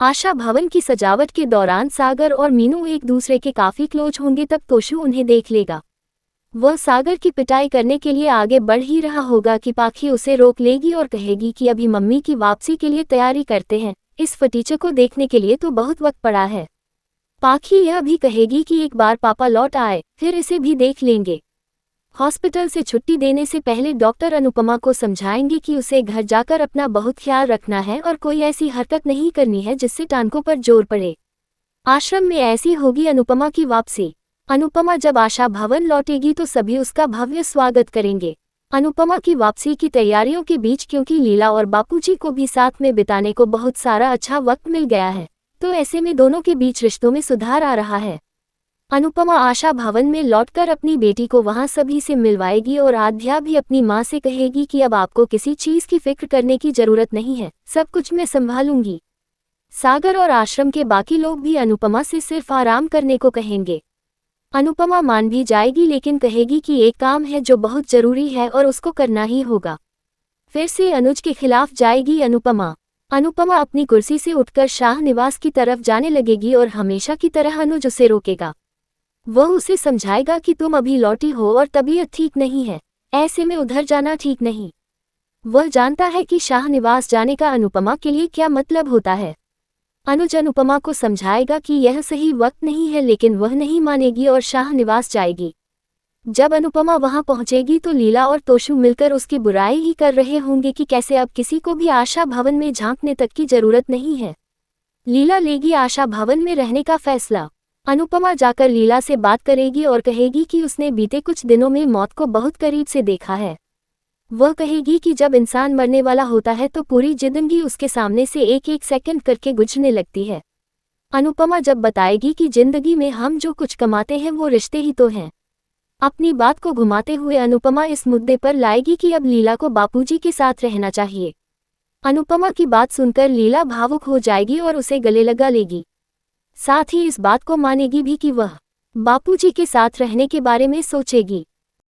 आशा भवन की सजावट के दौरान सागर और मीनू एक दूसरे के काफी क्लोज होंगे तब तोशु उन्हें देख लेगा। वह सागर की पिटाई करने के लिए आगे बढ़ ही रहा होगा कि पाखी उसे रोक लेगी और कहेगी कि अभी मम्मी की वापसी के लिए तैयारी करते हैं, इस फटीचर को देखने के लिए तो बहुत वक्त पड़ा है। पाखी यह भी कहेगी कि एक बार पापा लौट आए फिर इसे भी देख लेंगे। हॉस्पिटल से छुट्टी देने से पहले डॉक्टर अनुपमा को समझाएंगे कि उसे घर जाकर अपना बहुत ख्याल रखना है और कोई ऐसी हरकत नहीं करनी है जिससे टांकों पर जोर पड़े। आश्रम में ऐसी होगी अनुपमा की वापसी। अनुपमा जब आशा भवन लौटेगी तो सभी उसका भव्य स्वागत करेंगे। अनुपमा की वापसी की तैयारियों के बीच क्योंकि लीला और बापूजी को भी साथ में बिताने को बहुत सारा अच्छा वक्त मिल गया है, तो ऐसे में दोनों के बीच रिश्तों में सुधार आ रहा है। अनुपमा आशा भवन में लौटकर अपनी बेटी को वहां सभी से मिलवाएगी और आध्या भी अपनी मां से कहेगी कि अब आपको किसी चीज की फिक्र करने की जरूरत नहीं है, सब कुछ मैं संभालूंगी। सागर और आश्रम के बाकी लोग भी अनुपमा से सिर्फ आराम करने को कहेंगे। अनुपमा मान भी जाएगी लेकिन कहेगी कि एक काम है जो बहुत जरूरी है और उसको करना ही होगा। फिर से अनुज के खिलाफ जाएगी अनुपमा। अनुपमा अपनी कुर्सी से उठकर शाह निवास की तरफ जाने लगेगी और हमेशा की तरह अनुज उसे रोकेगा। वह उसे समझाएगा कि तुम अभी लौटी हो और तबीयत ठीक नहीं है, ऐसे में उधर जाना ठीक नहीं। वह जानता है कि शाह निवास जाने का अनुपमा के लिए क्या मतलब होता है। अनुज अनुपमा को समझाएगा कि यह सही वक्त नहीं है लेकिन वह नहीं मानेगी और शाह निवास जाएगी। जब अनुपमा वहां पहुंचेगी तो लीला और तोशु मिलकर उसकी बुराई ही कर रहे होंगे कि कैसे अब किसी को भी आशा भवन में झांकने तक की जरूरत नहीं है। लीला लेगी आशा भवन में रहने का फैसला। अनुपमा जाकर लीला से बात करेगी और कहेगी कि उसने बीते कुछ दिनों में मौत को बहुत करीब से देखा है। वह कहेगी कि जब इंसान मरने वाला होता है तो पूरी जिंदगी उसके सामने से एक एक सेकंड करके गुजरने लगती है। अनुपमा जब बताएगी कि जिंदगी में हम जो कुछ कमाते हैं वो रिश्ते ही तो हैं। अपनी बात को घुमाते हुए अनुपमा इस मुद्दे पर लाएगी कि अब लीला को बापूजी के साथ रहना चाहिए। अनुपमा की बात सुनकर लीला भावुक हो जाएगी और उसे गले लगा लेगी। साथ ही इस बात को मानेगी भी कि वह बापूजी के साथ रहने के बारे में सोचेगी।